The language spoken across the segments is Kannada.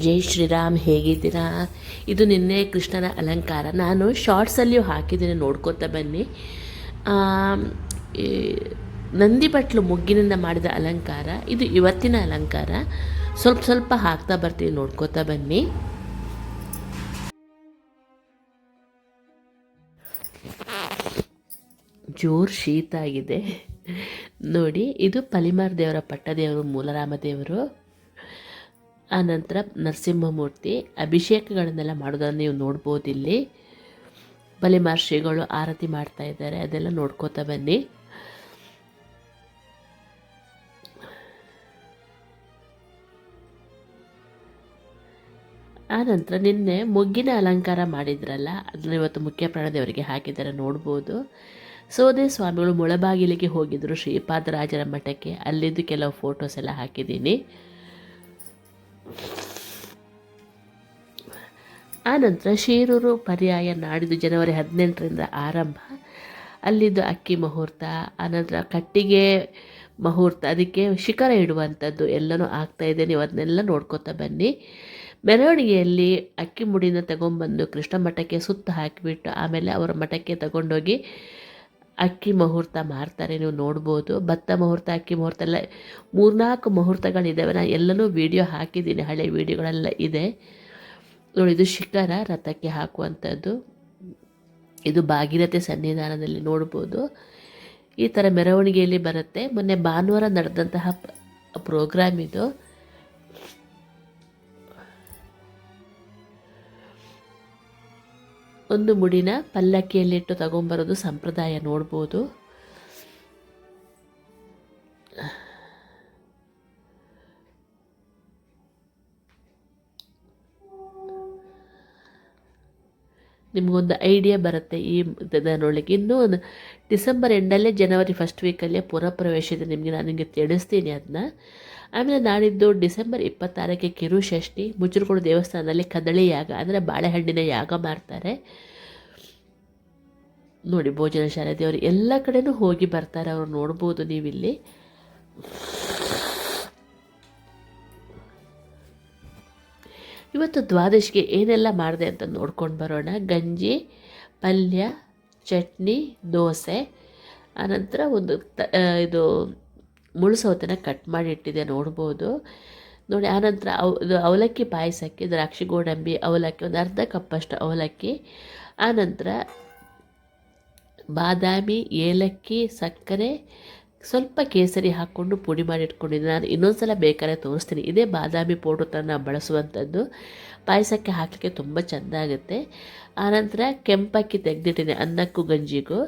ಜೈ ಶ್ರೀರಾಮ್, ಹೇಗಿದ್ದೀರಾ? ಇದು ನಿನ್ನೆ ಕೃಷ್ಣನ ಅಲಂಕಾರ. ನಾನು ಶಾರ್ಟ್ಸಲ್ಲಿಯೂ ಹಾಕಿದ್ದೀನಿ, ನೋಡ್ಕೊತಾ ಬನ್ನಿ. ಈ ನಂದಿ ಬಟ್ಲು ಮುಗ್ಗಿನಿಂದ ಮಾಡಿದ ಅಲಂಕಾರ ಇದು. ಇವತ್ತಿನ ಅಲಂಕಾರ ಸ್ವಲ್ಪ ಸ್ವಲ್ಪ ಹಾಕ್ತಾ ಬರ್ತೀವಿ, ನೋಡ್ಕೊತಾ ಬನ್ನಿ. ಜೋರು ಶೀತ ಆಗಿದೆ ನೋಡಿ. ಇದು ಪಲಿಮಾರ್ ದೇವರ ಪಟ್ಟದೇವರು, ಮೂಲರಾಮ ದೇವರು. ಆನಂತರ ನರಸಿಂಹಮೂರ್ತಿ ಅಭಿಷೇಕಗಳನ್ನೆಲ್ಲ ಮಾಡೋದನ್ನು ನೀವು ನೋಡ್ಬೋದು. ಇಲ್ಲಿ ಬಲಿಮಾರ್ ಶ್ರೀಗಳು ಆರತಿ ಮಾಡ್ತಾ ಇದ್ದಾರೆ, ಅದೆಲ್ಲ ನೋಡ್ಕೋತಾ ಬನ್ನಿ. ಆನಂತರ ನಿನ್ನೆ ಮೊಗ್ಗಿನ ಅಲಂಕಾರ ಮಾಡಿದ್ರಲ್ಲ, ಅದನ್ನು ಇವತ್ತು ಮುಖ್ಯ ಪ್ರಾಣದೇವರಿಗೆ ಹಾಕಿದ್ದಾರೆ, ನೋಡ್ಬೋದು. ಸೋದೆ ಸ್ವಾಮಿಗಳು ಮುಳಬಾಗಿಲಿಗೆ ಹೋಗಿದ್ದರು, ಶ್ರೀಪಾದರಾಜರ ಮಠಕ್ಕೆ. ಅಲ್ಲಿದ್ದು ಕೆಲವು ಫೋಟೋಸ್ ಎಲ್ಲ ಹಾಕಿದ್ದೀನಿ. ಆನಂತರ ಶೀರೂರು ಪರ್ಯಾಯ ನಾಡಿದ್ದು ಜನವರಿ 18ರಿಂದ ಆರಂಭ. ಅಲ್ಲಿದ್ದು ಅಕ್ಕಿ ಮುಹೂರ್ತ, ಆನಂತರ ಕಟ್ಟಿಗೆ ಮುಹೂರ್ತ, ಅದಕ್ಕೆ ಶಿಖರ ಇಡುವಂಥದ್ದು ಎಲ್ಲನೂ ಆಗ್ತಾಯಿದೆ. ನೀವು ಅದನ್ನೆಲ್ಲ ನೋಡ್ಕೊತಾ ಬನ್ನಿ. ಮೆರವಣಿಗೆಯಲ್ಲಿ ಅಕ್ಕಿ ಮುಡಿನ ತಗೊಂಬಂದು ಕೃಷ್ಣ ಮಠಕ್ಕೆ ಸುತ್ತ ಹಾಕಿಬಿಟ್ಟು ಆಮೇಲೆ ಅವರ ಮಠಕ್ಕೆ ತಗೊಂಡೋಗಿ ಅಕ್ಕಿ ಮುಹೂರ್ತ ಮಾರ್ತಾರೆ, ನೀವು ನೋಡ್ಬೋದು. ಭತ್ತ ಮುಹೂರ್ತ, ಅಕ್ಕಿ ಮುಹೂರ್ತ ಎಲ್ಲ 3-4 ಮುಹೂರ್ತಗಳಿದ್ದಾವೆ. ನಾನು ಎಲ್ಲನೂ ವೀಡಿಯೋ ಹಾಕಿದ್ದೀನಿ, ಹಳೆ ವೀಡಿಯೋಗಳೆಲ್ಲ ಇದೆ ನೋಡಿ. ಇದು ಶಿಖರ ರಥಕ್ಕೆ ಹಾಕುವಂಥದ್ದು. ಇದು ಭಾಗೀರಥಿ ಸನ್ನಿಧಾನದಲ್ಲಿ ನೋಡ್ಬೋದು. ಈ ಥರ ಮೆರವಣಿಗೆಯಲ್ಲಿ ಬರುತ್ತೆ. ಮೊನ್ನೆ ಭಾನುವಾರ ನಡೆದಂತಹ ಪ್ರೋಗ್ರಾಮ್ ಇದು. ಒಂದು ಮುಡಿನ ಪಲ್ಲಕ್ಕಿಯಲ್ಲಿಟ್ಟು ತಗೊಂಬರೋದು ಸಂಪ್ರದಾಯ, ನೋಡ್ಬೋದು. ನಿಮಗೊಂದು ಐಡಿಯಾ ಬರುತ್ತೆ ಈ ಇದರೊಳಗೆ. ಇನ್ನೂ ಡಿಸೆಂಬರ್ ಎಂಡಲ್ಲೇ ಜನವರಿ 1st ವೀಕಲ್ಲೇ ಪುರಪ್ರವೇಶ ಇದೆ, ನಿಮಗೆ ತಿಳಿಸ್ತೀನಿ ಅದನ್ನ. ಆಮೇಲೆ ನಾಡಿದ್ದು ಡಿಸೆಂಬರ್ 26ಕ್ಕೆ ಕಿರುಷಷ್ಠಿ. ಮುಚ್ಚುರುಗೋಡು ದೇವಸ್ಥಾನದಲ್ಲಿ ಕದಳಿ ಯಾಗ ಅಂದರೆ ಬಾಳೆಹಣ್ಣಿನ ಯಾಗ ಮಾಡ್ತಾರೆ ನೋಡಿ. ಭೋಜನ ಶಾಲೆ ದೇವರು ಎಲ್ಲ ಕಡೆನೂ ಹೋಗಿ ಬರ್ತಾರೆ ಅವರು, ನೋಡ್ಬೋದು ನೀವಿಲ್ಲಿ. ಇವತ್ತು ದ್ವಾದಶಿಗೆ ಏನೆಲ್ಲ ಮಾಡಿದೆ ಅಂತ ನೋಡ್ಕೊಂಡು ಬರೋಣ. ಗಂಜಿ, ಪಲ್ಯ, ಚಟ್ನಿ, ದೋಸೆ, ಆನಂತರ ಒಂದು ಇದು ಮುಳುಸೌತನ್ನ ಕಟ್ ಮಾಡಿ ಇಟ್ಟಿದೆ, ನೋಡ್ಬೋದು ನೋಡಿ. ಆನಂತರ ಇದು ಅವಲಕ್ಕಿ ಪಾಯಸಕ್ಕೆ ದ್ರಾಕ್ಷಿ ಗೋಡಂಬಿ ಅವಲಕ್ಕಿ, ಒಂದು ಅರ್ಧ ಕಪ್ಪಷ್ಟು ಅವಲಕ್ಕಿ. ಆನಂತರ ಬಾದಾಮಿ, ಏಲಕ್ಕಿ, ಸಕ್ಕರೆ, ಸ್ವಲ್ಪ ಕೇಸರಿ ಹಾಕ್ಕೊಂಡು ಪುಡಿ ಮಾಡಿ ಇಟ್ಕೊಂಡಿದ್ದೀನಿ. ನಾನು ಇನ್ನೊಂದು ಸಲ ಬೇಕಾದ್ರೆ ತೋರಿಸ್ತೀನಿ. ಇದೇ ಬಾದಾಮಿ ಪೌಡ್ರ್ ಥರ ನಾವು ಬಳಸುವಂಥದ್ದು. ಪಾಯಸಕ್ಕೆ ಹಾಕಲಿಕ್ಕೆ ತುಂಬ ಚೆಂದ ಆಗುತ್ತೆ. ಆನಂತರ ಕೆಂಪಕ್ಕಿ ತೆಗೆದಿಟ್ಟಿದ್ದೀನಿ ಅನ್ನಕ್ಕೂ ಗಂಜಿಗೂ.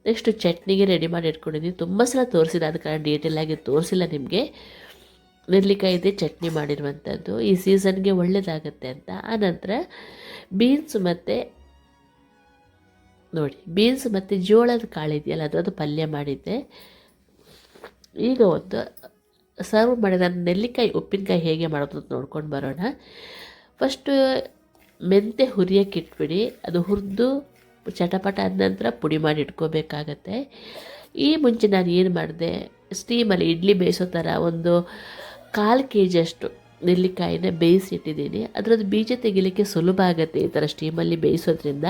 ನೆಕ್ಸ್ಟು ಚಟ್ನಿಗೆ ರೆಡಿ ಮಾಡಿ ಇಟ್ಕೊಂಡಿದ್ದೀನಿ. ತುಂಬ ಸಲ ತೋರಿಸಿದೆ, ಅದ ಕಾರಣ ಡೀಟೇಲಾಗಿ ತೋರಿಸಿಲ್ಲ ನಿಮಗೆ. ನೆಲ್ಲಿಕಾಯಿ ಇದೆ ಚಟ್ನಿ ಮಾಡಿರುವಂಥದ್ದು, ಈ ಸೀಸನ್ಗೆ ಒಳ್ಳೆಯದಾಗುತ್ತೆ ಅಂತ. ಆನಂತರ ಬೀನ್ಸ್ ಮತ್ತು ನೋಡಿ, ಬೀನ್ಸ್ ಮತ್ತು ಜೋಳದ ಕಾಳು ಇದೆಯಲ್ಲ, ಅದು ಪಲ್ಯ ಮಾಡಿದ್ದೆ. ಈಗ ಒಂದು ಸರ್ವ್ ಮಾಡಿದ ನೆಲ್ಲಿಕಾಯಿ ಉಪ್ಪಿನಕಾಯಿ ಹೇಗೆ ಮಾಡೋದು ಅಂತ ನೋಡ್ಕೊಂಡು ಬರೋಣ. ಫಸ್ಟು ಮೆಂತೆ ಹುರಿಯೋಕ್ಕೆ ಇಟ್ಬಿಡಿ. ಅದು ಹುರಿದು ಚಟಪಟ ಆದ ನಂತರ ಪುಡಿ ಮಾಡಿ ಇಟ್ಕೋಬೇಕಾಗತ್ತೆ. ಈ ಮುಂಚೆ ನಾನು ಏನು ಮಾಡಿದೆ, ಸ್ಟೀಮಲ್ಲಿ ಇಡ್ಲಿ ಬೇಯಿಸೋ ಥರ ಒಂದು 1/4 kg ನೆಲ್ಲಿಕಾಯಿನ ಬೇಯಿಸಿಟ್ಟಿದ್ದೀನಿ. ಅದರದ್ದು ಬೀಜ ತೆಗಿಲಿಕ್ಕೆ ಸುಲಭ ಆಗುತ್ತೆ ಈ ಥರ ಸ್ಟೀಮಲ್ಲಿ ಬೇಯಿಸೋದ್ರಿಂದ.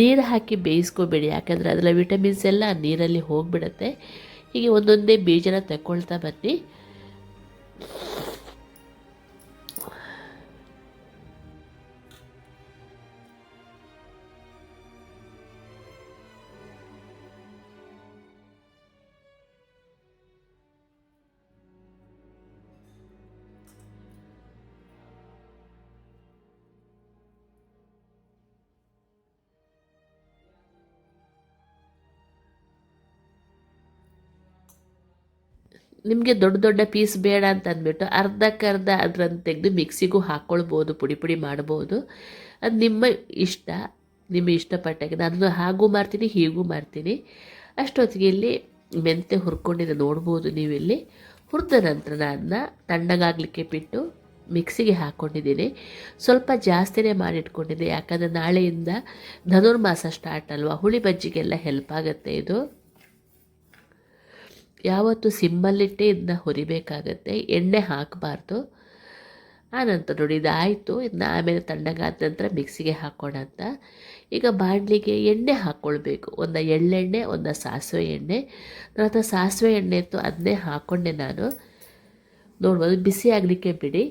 ನೀರು ಹಾಕಿ ಬೇಯಿಸ್ಕೋಬೇಡಿ, ಯಾಕಂದರೆ ಅದರ ವಿಟಮಿನ್ಸ್ ಎಲ್ಲ ನೀರಲ್ಲಿ ಹೋಗಿಬಿಡುತ್ತೆ. ಹೀಗೆ ಒಂದೊಂದೇ ಬೀಜನ ತಗೊಳ್ತಾ ಬನ್ನಿ. ನಿಮಗೆ ದೊಡ್ಡ ದೊಡ್ಡ ಪೀಸ್ ಬೇಡ ಅಂತ ಅಂದ್ಬಿಟ್ಟು ಅರ್ಧಕ್ಕರ್ಧ ಅದನ್ನು ತೆಗೆದು ಮಿಕ್ಸಿಗೂ ಹಾಕ್ಕೊಳ್ಬೋದು, ಪುಡಿ ಪುಡಿ ಮಾಡ್ಬೋದು. ಅದು ನಿಮ್ಮ ಇಷ್ಟ, ನಿಮಗೆ ಇಷ್ಟಪಟ್ಟಾಗೆ. ನಾನು ಹಾಗೂ ಮಾಡ್ತೀನಿ, ಹೀಗೂ ಮಾಡ್ತೀನಿ. ಅಷ್ಟೊತ್ತಿಗೆ ಇಲ್ಲಿ ಮೆಂತೆ ಹುರ್ಕೊಂಡಿದ್ದೆ, ನೋಡ್ಬೋದು ನೀವಿಲ್ಲಿ. ಹುರಿದ ನಂತರ ನಾನು ತಣ್ಣಗಾಗಲಿಕ್ಕೆ ಬಿಟ್ಟು ಮಿಕ್ಸಿಗೆ ಹಾಕ್ಕೊಂಡಿದ್ದೀನಿ. ಸ್ವಲ್ಪ ಜಾಸ್ತಿನೇ ಮಾಡಿಟ್ಕೊಂಡಿದ್ದೆ, ಯಾಕಂದರೆ ನಾಳೆಯಿಂದ ಧನುರ್ಮಾಸ ಸ್ಟಾರ್ಟ್ ಅಲ್ವಾ, ಹುಳಿ ಬಜ್ಜಿಗೆಲ್ಲ ಹೆಲ್ಪ್ ಆಗುತ್ತೆ ಇದು. ಯಾವತ್ತು ಸಿಮ್ಮಲ್ಲಿಟ್ಟೇ ಇದನ್ನ ಹುರಿಬೇಕಾಗತ್ತೆ, ಎಣ್ಣೆ ಹಾಕಬಾರ್ದು. ಆನಂತರ ನೋಡಿ ಇದಾಯಿತು. ಇದನ್ನ ಆಮೇಲೆ ತಣ್ಣಗಾದ ನಂತರ ಮಿಕ್ಸಿಗೆ ಹಾಕೋಣ ಅಂತ. ಈಗ ಬಾಣಲಿಗೆ ಎಣ್ಣೆ ಹಾಕ್ಕೊಳ್ಬೇಕು. ಒಂದು ಎಳ್ಳೆಣ್ಣೆ, ಒಂದು ಸಾಸಿವೆ ಎಣ್ಣೆ. ನನ್ನ ಹತ್ರ ಸಾಸಿವೆ ಎಣ್ಣೆ ಇತ್ತು, ಅದನ್ನೇ ಹಾಕ್ಕೊಂಡೆ ನಾನು. ನೋಡ್ಬೋದು, ಬಿಸಿ ಆಗಲಿಕ್ಕೆ ಬಿಡಿ.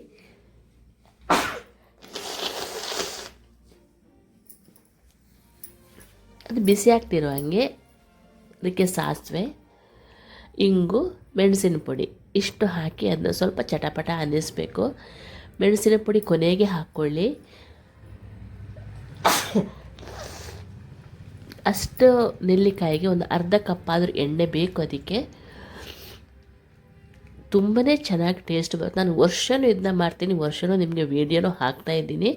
ಅದು ಬಿಸಿ ಆಗ್ತಿರೋ ಹಾಗೆ ಅದಕ್ಕೆ ಸಾಸಿವೆ, ಇಂಗು, ಮೆಣಸಿನ ಪುಡಿ ಇಷ್ಟು ಹಾಕಿ ಅದನ್ನ ಸ್ವಲ್ಪ ಚಟಪಟ ಅನ್ನಿಸ್ಬೇಕು. ಮೆಣಸಿನ ಪುಡಿ ಕೊನೆಗೆ ಹಾಕ್ಕೊಳ್ಳಿ. ಅಷ್ಟು ನೆಲ್ಲಿಕಾಯಿಗೆ ಒಂದು ಅರ್ಧ ಕಪ್ಪಾದರೂ ಎಣ್ಣೆ ಬೇಕು. ಅದಕ್ಕೆ ತುಂಬಾ ಚೆನ್ನಾಗಿ ಟೇಸ್ಟ್ ಬರುತ್ತೆ. ನಾನು ವರ್ಷವೂ ಇದನ್ನ ಮಾಡ್ತೀನಿ, ವರ್ಷವೂ ನಿಮಗೆ ವೀಡಿಯೋನೂ ಹಾಕ್ತಾಯಿದ್ದೀನಿ.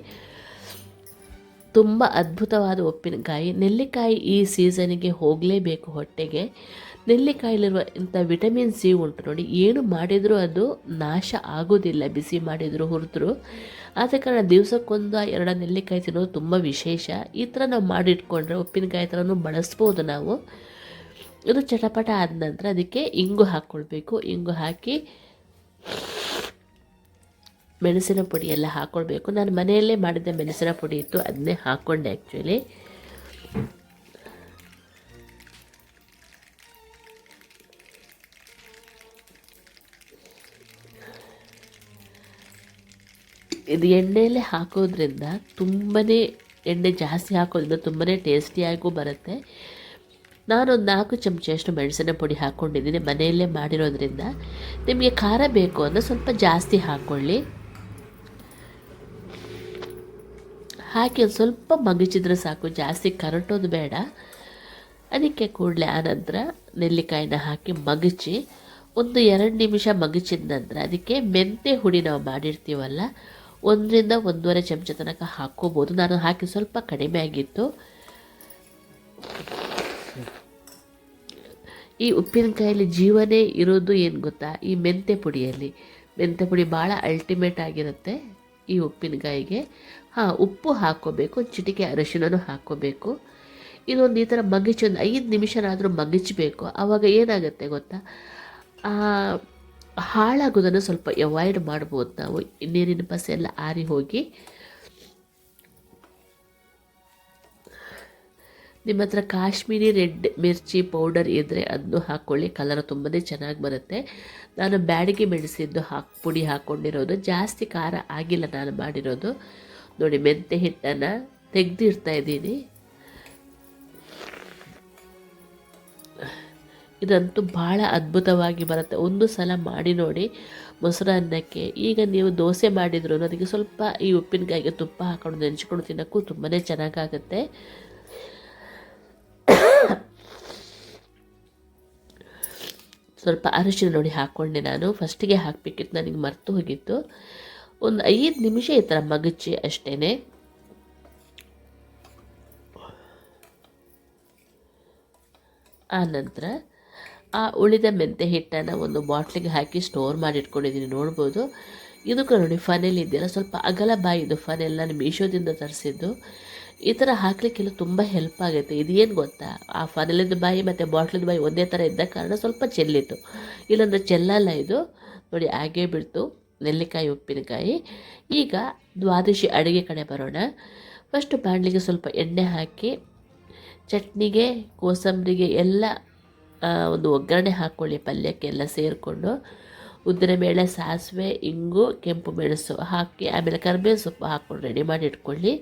ತುಂಬ ಅದ್ಭುತವಾದ ಉಪ್ಪಿನಕಾಯಿ. ನೆಲ್ಲಿಕಾಯಿ ಈ ಸೀಸನಿಗೆ ಹೋಗಲೇಬೇಕು ಹೊಟ್ಟೆಗೆ. ನೆಲ್ಲಿಕಾಯಿಲಿರುವ ಇಂಥ ವಿಟಮಿನ್ ಸಿ ಉಂಟು ನೋಡಿ, ಏನು ಮಾಡಿದರೂ ಅದು ನಾಶ ಆಗೋದಿಲ್ಲ, ಬಿಸಿ ಮಾಡಿದರೂ ಹುರಿದ್ರು. ಆದ ಕಾರಣ ದಿವಸಕ್ಕೊಂದು 2 ನೆಲ್ಲಿಕಾಯಿ ತಿನ್ನೋದು ತುಂಬ ವಿಶೇಷ. ಈ ಥರ ನಾವು ಮಾಡಿಟ್ಕೊಂಡ್ರೆ ಉಪ್ಪಿನಕಾಯಿ ಥರನೂ ಬಳಸ್ಬೋದು ನಾವು. ಇದು ಚಟಪಟ ಆದ ನಂತರ ಅದಕ್ಕೆ ಇಂಗು ಹಾಕ್ಕೊಳ್ಬೇಕು. ಇಂಗು ಹಾಕಿ ಮೆಣಸಿನ ಪುಡಿ ಎಲ್ಲ ಹಾಕ್ಕೊಳ್ಬೇಕು. ನಾನು ಮನೆಯಲ್ಲೇ ಮಾಡಿದ್ದ ಮೆಣಸಿನ ಪುಡಿ ಇತ್ತು, ಅದನ್ನೇ ಹಾಕ್ಕೊಂಡೆ ಆ್ಯಕ್ಚುಲಿ. ಇದು ಎಣ್ಣೆಯಲ್ಲೇ ಹಾಕೋದ್ರಿಂದ ತುಂಬಾ ಎಣ್ಣೆ ಜಾಸ್ತಿ ಹಾಕೋದ್ರಿಂದ ತುಂಬಾ ಟೇಸ್ಟಿಯಾಗೂ ಬರುತ್ತೆ. ನಾನೊಂದು 4 ಚಮಚದಷ್ಟು ಮೆಣಸಿನ ಪುಡಿ ಹಾಕ್ಕೊಂಡಿದ್ದೀನಿ, ಮನೆಯಲ್ಲೇ ಮಾಡಿರೋದ್ರಿಂದ. ನಿಮಗೆ ಖಾರ ಬೇಕು ಅಂದರೆ ಸ್ವಲ್ಪ ಜಾಸ್ತಿ ಹಾಕ್ಕೊಳ್ಳಿ. ಹಾಕಿ ಒಂದು ಸ್ವಲ್ಪ ಮಗಚಿದ್ರೆ ಸಾಕು, ಜಾಸ್ತಿ ಕರಟೋದು ಬೇಡ. ಅದಕ್ಕೆ ಕೂಡಲೇ ಆನಂತರ ನೆಲ್ಲಿಕಾಯಿನ ಹಾಕಿ ಮಗಚಿ ಒಂದು 2 ನಿಮಿಷ ಮಗಚಿದ ನಂತರ ಅದಕ್ಕೆ ಮೆಂತ್ಯ ಹುಡಿ ನಾವು ಮಾಡಿರ್ತೀವಲ್ಲ, 1 ರಿಂದ 1.5 ಚಮಚ ತನಕ ಹಾಕ್ಕೋಬೋದು. ನಾನು ಹಾಕಿ ಸ್ವಲ್ಪ ಕಡಿಮೆ ಆಗಿತ್ತು. ಈ ಉಪ್ಪಿನಕಾಯಲ್ಲಿ ಜೀವನೇ ಇರೋದು ಏನು ಗೊತ್ತಾ, ಈ ಮೆಂತ್ಯ ಪುಡಿಯಲ್ಲಿ. ಮೆಂತ್ಯ ಪುಡಿ ಭಾಳ ಅಲ್ಟಿಮೇಟ್ ಆಗಿರುತ್ತೆ ಈ ಉಪ್ಪಿನಕಾಯಿಗೆ. ಉಪ್ಪು ಹಾಕ್ಕೋಬೇಕು, ಚಿಟಿಕೆ ಅರಿಶಿಣನೂ ಹಾಕ್ಕೋಬೇಕು. ಇದೊಂದು ಈ ಥರ ಮಗಚಿ ಒಂದು 5 ನಿಮಿಷನಾದರೂ ಮಗಚಬೇಕು. ಆವಾಗ ಏನಾಗುತ್ತೆ ಗೊತ್ತಾ, ಹಾಳಾಗೋದನ್ನು ಸ್ವಲ್ಪ ಅವಾಯ್ಡ್ ಮಾಡ್ಬೋದು ನಾವು. ನೀರಿನ ಪಸೆ ಎಲ್ಲ ಆರಿ ಹೋಗಿ. ನಿಮ್ಮ ಹತ್ರ ಕಾಶ್ಮೀರಿ ರೆಡ್ ಮಿರ್ಚಿ ಪೌಡರ್ ಇದ್ದರೆ ಅದನ್ನು ಹಾಕ್ಕೊಳ್ಳಿ, ಕಲರ್ ತುಂಬಾ ಚೆನ್ನಾಗಿ ಬರುತ್ತೆ. ನಾನು ಬ್ಯಾಡಗಿ ಮೆಣಸಿದ್ದು ಪುಡಿ ಹಾಕ್ಕೊಂಡಿರೋದು, ಜಾಸ್ತಿ ಖಾರ ಆಗಿಲ್ಲ ನಾನು ಮಾಡಿರೋದು. ನೋಡಿ, ಮೆಂತ್ಯ ಹಿಟ್ಟನ್ನು ತೆಗೆದಿಡ್ತಾ ಇದ್ದೀನಿ. ಇದಂತೂ ಭಾಳ ಅದ್ಭುತವಾಗಿ ಬರುತ್ತೆ. ಒಂದು ಸಲ ಮಾಡಿ ನೋಡಿ ಮೊಸರನ್ನಕ್ಕೆ. ಈಗ ನೀವು ದೋಸೆ ಮಾಡಿದ್ರು ಅದಕ್ಕೆ ಸ್ವಲ್ಪ ಈ ಉಪ್ಪಿನಕಾಯಿಗೆ ತುಪ್ಪ ಹಾಕೊಂಡು ನೆಂಚ್ಕೊಂಡು ತಿನ್ನೋಕ್ಕೂ ತುಂಬಾ ಚೆನ್ನಾಗಾಗುತ್ತೆ. ಸ್ವಲ್ಪ ಅರಿಶಿನ ನೋಡಿ ಹಾಕ್ಕೊಂಡೆ ನಾನು. ಫಸ್ಟಿಗೆ ಹಾಕಬೇಕಿತ್ತು, ನನಗೆ ಮರೆತು ಹೋಗಿತ್ತು. ಒಂದು 5 ನಿಮಿಷ ಈ ಥರ ಮಗಚಿ ಅಷ್ಟೇ. ಆನಂತರ ಆ ಉಳಿದ ಮೆಂತ್ಯ ಹಿಟ್ಟನ್ನು ಒಂದು ಬಾಟ್ಲಿಗೆ ಹಾಕಿ ಸ್ಟೋರ್ ಮಾಡಿ ಇಟ್ಕೊಂಡಿದ್ದೀನಿ. ನೋಡ್ಬೋದು, ಇದಕ್ಕೂ ನೋಡಿ ಫನೆಲ್ ಇದೆಯಲ್ಲ, ಸ್ವಲ್ಪ ಅಗಲ ಬಾಯಿದು ಫನೆಲ್ ನಾನು ಮೀಶೋದಿಂದ ತರಿಸಿದ್ದು. ಈ ಥರ ಹಾಕಲಿಕ್ಕೆಲ್ಲ ತುಂಬ ಹೆಲ್ಪ್ ಆಗುತ್ತೆ. ಇದೇನು ಗೊತ್ತಾ, ಆ ಫನೆಲಿದ ಬಾಯಿ ಮತ್ತು ಬಾಟ್ಲಿದ ಬಾಯಿ ಒಂದೇ ಥರ ಇದ್ದ ಕಾರಣ ಸ್ವಲ್ಪ ಚೆಲ್ಲಿತ್ತು, ಇಲ್ಲಾಂದರೆ ಚೆಲ್ಲಲ್ಲ ಇದು. ನೋಡಿ, ಹಾಗೇ ಬಿಡ್ತು ನೆಲ್ಲಿಕಾಯಿ ಉಪ್ಪಿನಕಾಯಿ. ಈಗ ದ್ವಾದಶಿ ಅಡುಗೆ ಕಡೆ ಬರೋಣ. ಫಸ್ಟು ಬಾಣಲಿಗೆ ಸ್ವಲ್ಪ ಎಣ್ಣೆ ಹಾಕಿ ಚಟ್ನಿಗೆ, ಕೋಸಂಬರಿಗೆ ಎಲ್ಲ ಒಂದು ಒಗ್ಗರಣೆ ಹಾಕ್ಕೊಳ್ಳಿ. ಪಲ್ಯಕ್ಕೆ ಎಲ್ಲ ಸೇರಿಕೊಂಡು ಉದ್ದಿನಬೇಳೆ, ಸಾಸಿವೆ, ಇಂಗು, ಕೆಂಪು ಮೆಣಸು ಹಾಕಿ ಆಮೇಲೆ ಕರಿಬೇವು ಸೊಪ್ಪು ಹಾಕ್ಕೊಂಡು ರೆಡಿ ಮಾಡಿ ಇಟ್ಕೊಳ್ಳಿ.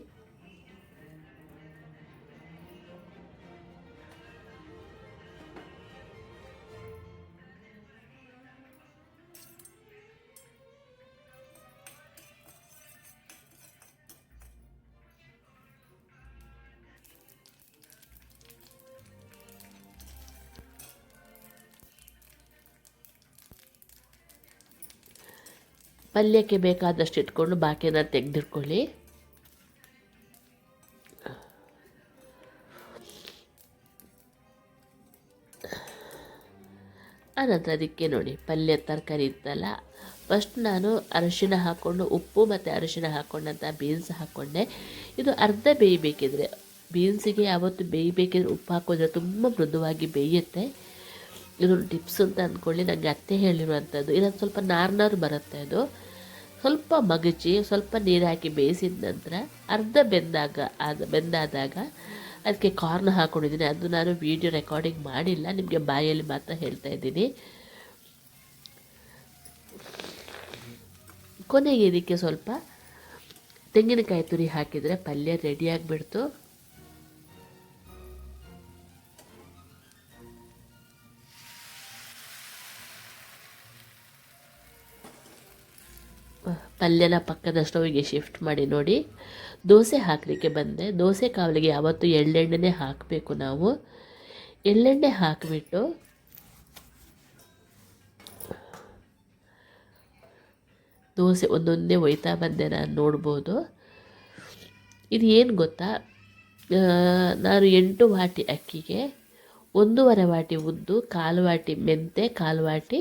ಪಲ್ಯಕ್ಕೆ ಬೇಕಾದಷ್ಟು ಇಟ್ಕೊಂಡು ಬಾಕಿನ ತೆಗೆದಿಟ್ಕೊಳ್ಳಿ. ಆನಂತರ ಅದಕ್ಕೆ ನೋಡಿ ಪಲ್ಯ ತರಕಾರಿ ಇತ್ತಲ್ಲ, ಫಸ್ಟ್ ನಾನು ಅರಿಶಿಣ ಹಾಕ್ಕೊಂಡು, ಉಪ್ಪು ಮತ್ತು ಅರಿಶಿಣ ಹಾಕ್ಕೊಂಡಂಥ ಬೀನ್ಸ್ ಹಾಕ್ಕೊಂಡೆ. ಇದು ಅರ್ಧ ಬೇಯಬೇಕಿದ್ರೆ, ಬೀನ್ಸಿಗೆ ಯಾವತ್ತು ಬೇಯಬೇಕಿದ್ರೆ ಉಪ್ಪು ಹಾಕಿದ್ರೆ ತುಂಬ ಮೃದುವಾಗಿ ಬೇಯುತ್ತೆ. ಇದೊಂದು ಟಿಪ್ಸ್ ಅಂತ ಅಂದ್ಕೊಳ್ಳಿ, ನನಗೆ ಅತ್ತೆ ಹೇಳಿರುವಂಥದ್ದು. ಇಲ್ಲ ಸ್ವಲ್ಪ ನಾರು ಬರುತ್ತೆ ಅದು. ಸ್ವಲ್ಪ ಮಗಚಿ ಸ್ವಲ್ಪ ನೀರು ಹಾಕಿ ಬೇಯಿಸಿದ ನಂತರ ಅರ್ಧ ಬೆಂದಾದಾಗ ಅದಕ್ಕೆ ಕಾರ್ನ್ ಹಾಕ್ಕೊಂಡಿದ್ದೀನಿ. ಅದು ನಾನು ವೀಡಿಯೋ ರೆಕಾರ್ಡಿಂಗ್ ಮಾಡಿಲ್ಲ, ನಿಮಗೆ ಬಾಯಲ್ಲಿ ಮಾತ್ರ ಹೇಳ್ತಾ ಇದ್ದೀನಿ. ಕೊನೆಗೆ ಇದಕ್ಕೆ ಸ್ವಲ್ಪ ತೆಂಗಿನಕಾಯಿ ತುರಿ ಹಾಕಿದರೆ ಪಲ್ಯ ರೆಡಿಯಾಗಿಬಿಡ್ತು. ಪಲ್ಯನ ಪಕ್ಕದ ಸ್ಟೌವಿಗೆ ಶಿಫ್ಟ್ ಮಾಡಿ ನೋಡಿ ದೋಸೆ ಹಾಕಲಿಕ್ಕೆ ಬಂದೆ. ದೋಸೆ ಕಾವಲಿಗೆ ಯಾವತ್ತೂ ಎಳ್ಳೆಣ್ಣೆನೇ ಹಾಕಬೇಕು ನಾವು. ಎಳ್ಳೆಣ್ಣೆ ಹಾಕಿಬಿಟ್ಟು ದೋಸೆ ಒಂದೊಂದೇ ಒಯ್ತಾ ಬಂದೆ, ನಾನು ನೋಡ್ಬೋದು. ಇದು ಏನು ಗೊತ್ತಾ, ನಾನು 8 ವಾಟಿ ಅಕ್ಕಿಗೆ 1.5 ವಾಟಿ ಉದ್ದು, 1/4 ವಾಟಿ ಮೆಂತೆ, 1/4 ವಾಟಿ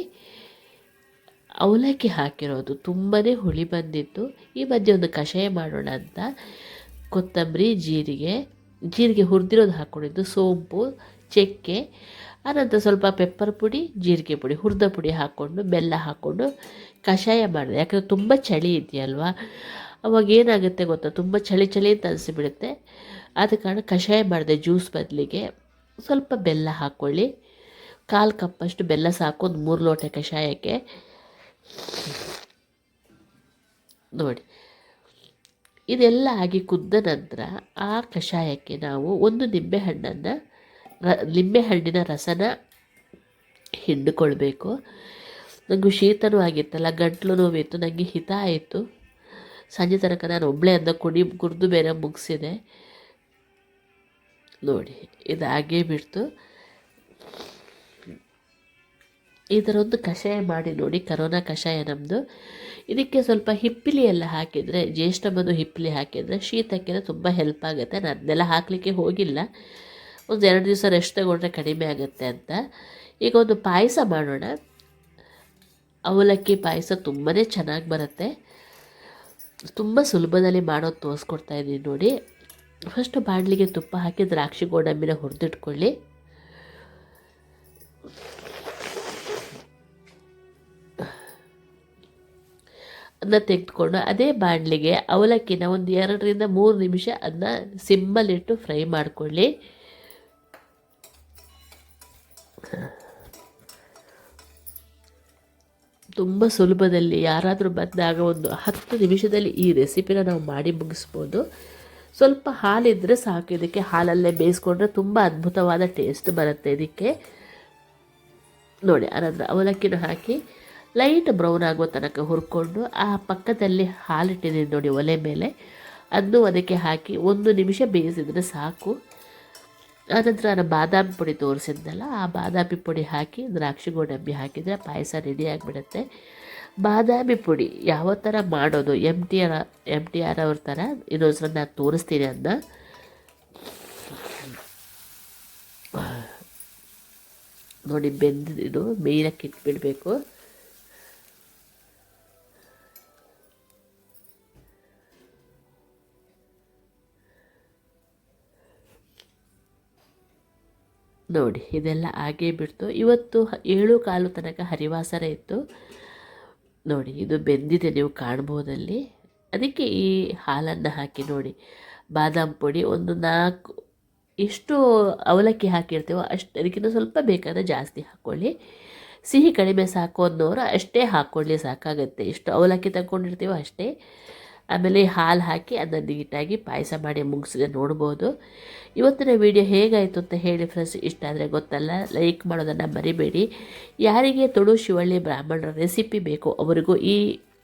ಅವಲಕ್ಕಿ ಹಾಕಿರೋದು. ತುಂಬಾ ಹುಳಿ ಬಂದಿತ್ತು. ಈ ಮಧ್ಯೆ ಒಂದು ಕಷಾಯ ಮಾಡೋಣ ಅಂತ ಕೊತ್ತಂಬರಿ, ಜೀರಿಗೆ ಹುರಿದಿರೋದು ಹಾಕ್ಕೊಂಡಿದ್ದು, ಸೋಂಪು, ಚಕ್ಕೆ, ಆನಂತರ ಸ್ವಲ್ಪ ಪೆಪ್ಪರ್ ಪುಡಿ, ಜೀರಿಗೆ ಪುಡಿ, ಹುರಿದ ಪುಡಿ ಹಾಕ್ಕೊಂಡು ಬೆಲ್ಲ ಹಾಕ್ಕೊಂಡು ಕಷಾಯ ಮಾಡಿದೆ. ಯಾಕಂದರೆ ತುಂಬ ಚಳಿ ಇದೆಯಲ್ವ, ಅವಾಗ ಏನಾಗುತ್ತೆ ಗೊತ್ತಾ, ತುಂಬ ಚಳಿ ಅಂತ ಅನಿಸಿಬಿಡುತ್ತೆ. ಆದ ಕಾರಣ ಕಷಾಯ ಮಾಡಿದೆ. ಜ್ಯೂಸ್ ಬದಲಿಗೆ ಸ್ವಲ್ಪ ಬೆಲ್ಲ ಹಾಕ್ಕೊಳ್ಳಿ. 1/4 ಕಪ್ಪಷ್ಟು ಬೆಲ್ಲ ಸಾಕು ಒಂದು 3 ಲೋಟ ಕಷಾಯಕ್ಕೆ. ನೋಡಿ, ಇದೆಲ್ಲ ಆಗಿ ಕುದ್ದ ನಂತರ ಆ ಕಷಾಯಕ್ಕೆ ನಾವು ಒಂದು ನಿಂಬೆಹಣ್ಣಿನ ರಸನ ಹಿಂಡಿಕೊಳ್ಬೇಕು. ನನಗೂ ಶೀತನೂ ಆಗಿತ್ತಲ್ಲ, ಗಂಟ್ಲು ನೋವಿತ್ತು, ನನಗೆ ಹಿತ ಆಯಿತು. ಸಂಜೆ ತನಕ ನಾನು ಒಬ್ಬಳೇ ಅಂದ ಕುಡಿದು ಬೇರೆ ಮುಗಿಸಿದೆ. ನೋಡಿ, ಇದು ಹಾಗೇ ಬಿಡ್ತು. ಈ ಥರ ಒಂದು ಕಷಾಯ ಮಾಡಿ ನೋಡಿ, ಕರೋನಾ ಕಷಾಯ ನಮ್ಮದು. ಇದಕ್ಕೆ ಸ್ವಲ್ಪ ಹಿಪ್ಪಲಿ ಎಲ್ಲ ಹಾಕಿದರೆ, ಜ್ಯೇಷ್ಠ ಬಂದು ಹಿಪ್ಪಲಿ ಹಾಕಿದರೆ ಶೀತಕ್ಕೆ ತುಂಬ ಹೆಲ್ಪ್ ಆಗುತ್ತೆ. ನಾನು ಅದನ್ನೆಲ್ಲ ಹಾಕಲಿಕ್ಕೆ ಹೋಗಿಲ್ಲ, ಒಂದು 2 ದಿವಸ ರೆಸ್ಟ್ ತಗೊಂಡ್ರೆ ಕಡಿಮೆ ಆಗುತ್ತೆ ಅಂತ. ಈಗ ಒಂದು ಪಾಯಸ ಮಾಡೋಣ. ಅವಲಕ್ಕಿ ಪಾಯಸ ತುಂಬಾ ಚೆನ್ನಾಗಿ ಬರುತ್ತೆ. ತುಂಬ ಸುಲಭದಲ್ಲಿ ಮಾಡೋದು ತೋರಿಸ್ಕೊಡ್ತಾ ಇದ್ದೀನಿ ನೋಡಿ. ಫಸ್ಟು ಬಾಣಲಿಗೆ ತುಪ್ಪ ಹಾಕಿ ದ್ರಾಕ್ಷಿ ಗೋಡಂಬಿನ ಹುರಿದಿಟ್ಕೊಳ್ಳಿ. ಅದನ್ನ ತೆಗೆದುಕೊಂಡು ಅದೇ ಬಾಣಲಿಗೆ ಅವಲಕ್ಕಿನ ಒಂದು 2 ರಿಂದ 3 ನಿಮಿಷ ಅದನ್ನ ಸಿಮ್ಮಲ್ಲಿಟ್ಟು ಫ್ರೈ ಮಾಡಿಕೊಳ್ಳಿ. ತುಂಬ ಸುಲಭದಲ್ಲಿ ಯಾರಾದರೂ ಬಂದಾಗ ಒಂದು 10 ನಿಮಿಷದಲ್ಲಿ ಈ ರೆಸಿಪಿನ ನಾವು ಮಾಡಿ ಮುಗಿಸ್ಬೋದು. ಸ್ವಲ್ಪ ಹಾಲಿದ್ದರೆ ಸಾಕು. ಇದಕ್ಕೆ ಹಾಲಲ್ಲೇ ಬೇಯಿಸ್ಕೊಂಡ್ರೆ ತುಂಬ ಅದ್ಭುತವಾದ ಟೇಸ್ಟ್ ಬರುತ್ತೆ ಇದಕ್ಕೆ. ನೋಡಿ, ಅನಂತರ ಅವಲಕ್ಕಿನ ಹಾಕಿ ಲೈಟ್ ಬ್ರೌನ್ ಆಗೋ ತನಕ ಹುರ್ಕೊಂಡು ಆ ಪಕ್ಕದಲ್ಲಿ ಹಾಲಿಟ್ಟಿದ್ದೀನಿ ನೋಡಿ ಒಲೆ ಮೇಲೆ, ಅದನ್ನು ಅದಕ್ಕೆ ಹಾಕಿ 1 ನಿಮಿಷ ಬೇಯಿಸಿದರೆ ಸಾಕು. ಆನಂತರ ನಾನು ಬಾದಾಮಿ ಪುಡಿ ತೋರಿಸಿದ್ನಲ್ಲ, ಆ ಬಾದಾಮಿ ಪುಡಿ ಹಾಕಿ ದ್ರಾಕ್ಷಿ ಗೋಡಂಬಿ ಹಾಕಿದರೆ ಪಾಯಸ ರೆಡಿ ಆಗಿಬಿಡುತ್ತೆ. ಬಾದಾಮಿ ಪುಡಿ ಯಾವ ಥರ ಮಾಡೋದು, MTR ಅವ್ರ ಥರ ಇನ್ನೊಂದ್ಸಲ ನಾನು ತೋರಿಸ್ತೀನಿ ಅದನ್ನ. ನೋಡಿ, ಬೆಂದಿದ್ದು ಮೇಲಕ್ಕೆ ಇಟ್ಬಿಡಬೇಕು. ನೋಡಿ, ಇದೆಲ್ಲ ಆಗೇ ಬಿಡ್ತು. ಇವತ್ತು 7:15 ತನಕ ಹರಿವಾಸರ ಇತ್ತು. ನೋಡಿ, ಇದು ಬೆಂದಿದೆ, ನೀವು ಕಾಣ್ಬೋದಲ್ಲಿ. ಅದಕ್ಕೆ ಈ ಹಾಲನ್ನು ಹಾಕಿ ನೋಡಿ, ಬಾದಾಮ್ ಪುಡಿ ಒಂದು 4 ಎಷ್ಟು ಅವಲಕ್ಕಿ ಹಾಕಿರ್ತೀವೋ ಅಷ್ಟು, ಅದಕ್ಕಿಂತ ಸ್ವಲ್ಪ ಬೇಕಾದರೆ ಜಾಸ್ತಿ ಹಾಕ್ಕೊಳ್ಳಿ. ಸಿಹಿ ಕಡಿಮೆ ಸಾಕು ಅನ್ನೋರು ಅಷ್ಟೇ ಹಾಕ್ಕೊಳ್ಳಿ, ಸಾಕಾಗುತ್ತೆ. ಎಷ್ಟು ಅವಲಕ್ಕಿ ತಗೊಂಡಿರ್ತೀವೋ ಅಷ್ಟೇ. ಆಮೇಲೆ ಹಾಲು ಹಾಕಿ ಅದನ್ನು ನೀಟಾಗಿ ಪಾಯಸ ಮಾಡಿ ಮುಗಿಸಿದೆ, ನೋಡ್ಬೋದು. ಇವತ್ತಿನ ವಿಡಿಯೋ ಹೇಗಾಯಿತು ಅಂತ ಹೇಳಿ ಫ್ರೆಂಡ್ಸ್. ಇಷ್ಟ ಆದರೆ ಗೊತ್ತಲ್ಲ, ಲೈಕ್ ಮಾಡೋದನ್ನು ಮರಿಬೇಡಿ. ಯಾರಿಗೆ ತುಳು ಶಿವಳ್ಳಿ ಬ್ರಾಹ್ಮಣರ ರೆಸಿಪಿ ಬೇಕು ಅವರಿಗೂ ಈ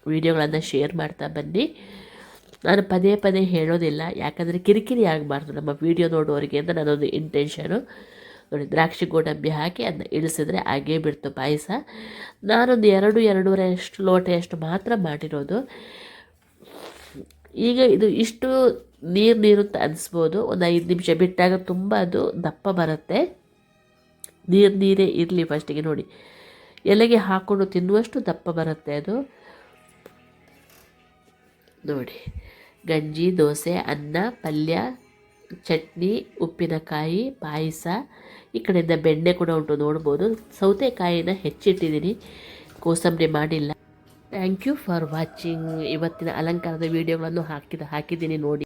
ವಿಡಿಯೋಗಳನ್ನು ಶೇರ್ ಮಾಡ್ತಾ ಬನ್ನಿ. ನಾನು ಪದೇ ಹೇಳೋದಿಲ್ಲ, ಯಾಕಂದರೆ ಕಿರಿಕಿರಿ ಆಗಬಾರ್ದು ನಮ್ಮ ವಿಡಿಯೋ ನೋಡೋರಿಗೆ ಅಂತ ನನ್ನೊಂದು ಇಂಟೆನ್ಷನು. ನೋಡಿ, ದ್ರಾಕ್ಷಿ ಗೋಡಂಬಿ ಹಾಕಿ ಅದನ್ನ ಇಳಿಸಿದ್ರೆ ಆಗೇ ಬಿಡ್ತು ಪಾಯಸ. ನಾನೊಂದು 2-2.5 ಲೋಟೆಯಷ್ಟು ಮಾತ್ರ ಮಾಡಿರೋದು. ಈಗ ಇದು ಇಷ್ಟು ನೀರು ಅಂತ ಅನಿಸ್ಬೋದು. ಒಂದು 5 ನಿಮಿಷ ಬಿಟ್ಟಾಗ ತುಂಬ ಅದು ದಪ್ಪ ಬರುತ್ತೆ. ನೀರೇ ಇರಲಿ ಫಸ್ಟಿಗೆ. ನೋಡಿ, ಎಲೆಗೆ ಹಾಕ್ಕೊಂಡು ತಿನ್ನುವಷ್ಟು ದಪ್ಪ ಬರುತ್ತೆ ಅದು. ನೋಡಿ, ಗಂಜಿ, ದೋಸೆ, ಅನ್ನ, ಪಲ್ಯ, ಚಟ್ನಿ, ಉಪ್ಪಿನಕಾಯಿ, ಪಾಯಸ. ಈ ಕಡೆಯಿಂದ ಬೆಣ್ಣೆ ಕೂಡ ಉಂಟು, ನೋಡ್ಬೋದು. ಸೌತೆಕಾಯಿನ ಹೆಚ್ಚಿಟ್ಟಿದ್ದೀನಿ, ಕೋಸಂಬರಿ ಮಾಡಿಲ್ಲ. Thank you for watching. ಇವತ್ತಿನ ಅಲಂಕಾರದ ವಿಡಿಯೋಗಳನ್ನು ಹಾಕಿದ್ದೀನಿ ನೋಡಿ.